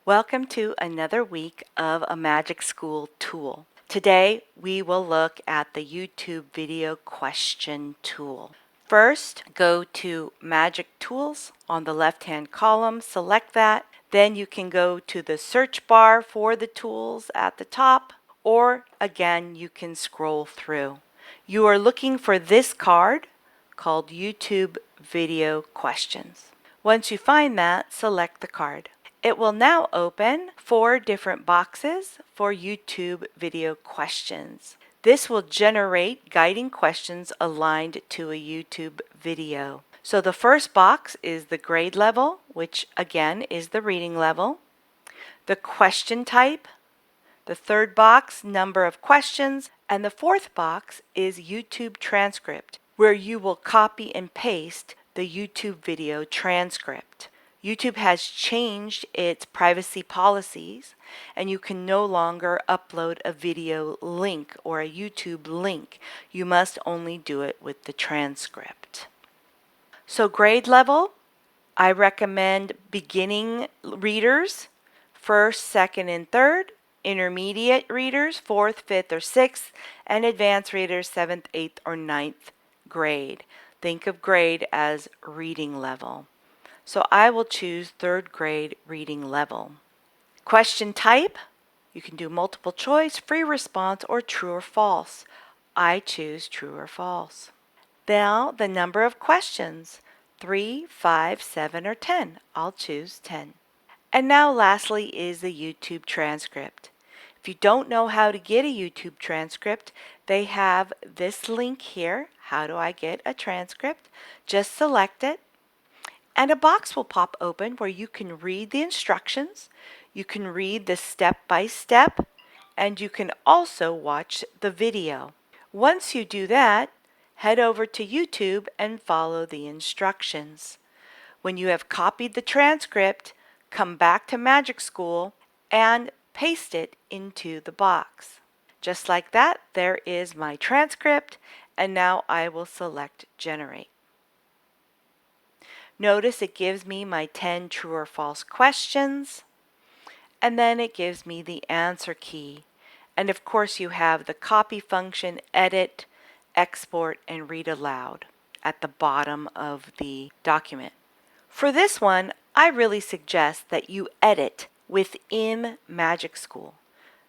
Welcome to another week of a Magic School tool. Today we will look at the YouTube video question tool. First, go to Magic Tools on the left-hand column, select that. Then you can go to the search bar for the tools at the top, or again, you can scroll through. You are looking for this card called YouTube Video Questions. Once you find that, select the card. It will now open 4 different boxes for YouTube video questions. This will generate guiding questions aligned to a YouTube video. So the first box is the grade level, which again is the reading level. The question type. The third box, number of questions. And the fourth box is YouTube transcript, where you will copy and paste the YouTube video transcript. YouTube has changed its privacy policies, and you can no longer upload a video link or a YouTube link. You must only do it with the transcript. So grade level, I recommend beginning readers, first, second, and third, intermediate readers, fourth, fifth, or sixth, and advanced readers, seventh, eighth, or ninth grade. Think of grade as reading level. So I will choose third grade reading level. Question type, you can do multiple choice, free response, or true or false. I choose true or false. Now the number of questions, 3, 5, 7, or 10. I'll choose 10. And now lastly is the YouTube transcript. If you don't know how to get a YouTube transcript, they have this link here. How do I get a transcript? Just select it. And a box will pop open where you can read the instructions, you can read the step-by-step, and you can also watch the video. Once you do that, head over to YouTube and follow the instructions. When you have copied the transcript, come back to Magic School and paste it into the box. Just like that, there is my transcript, and now I will select Generate. Notice it gives me my 10 true or false questions, and then it gives me the answer key. And of course you have the copy function, edit, export, and read aloud at the bottom of the document. For this one, I really suggest that you edit within Magic School.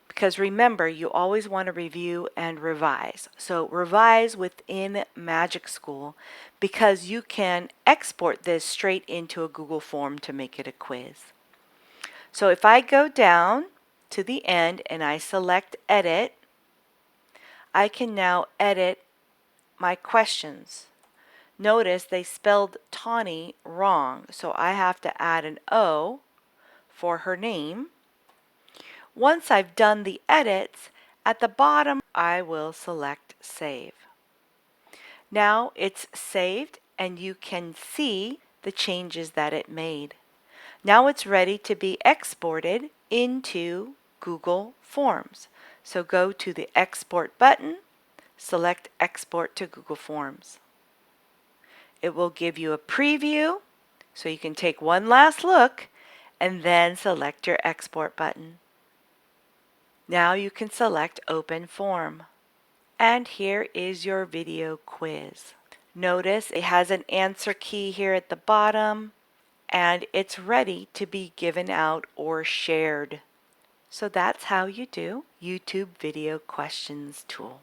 Because remember, you always want to review and revise. So revise within Magic School, because you can export this straight into a Google form to make it a quiz. So if I go down to the end and I select Edit, I can now edit my questions. Notice they spelled Tawny wrong, so I have to add an O for her name. Once I've done the edits, at the bottom I will select Save. Now it's saved and you can see the changes that it made. Now it's ready to be exported into Google Forms. So go to the Export button, select Export to Google Forms. It will give you a preview, so you can take one last look and then select your Export button. Now you can select Open Form. And here is your video quiz. Notice it has an answer key here at the bottom, and it's ready to be given out or shared. So that's how you do YouTube Video Questions tool.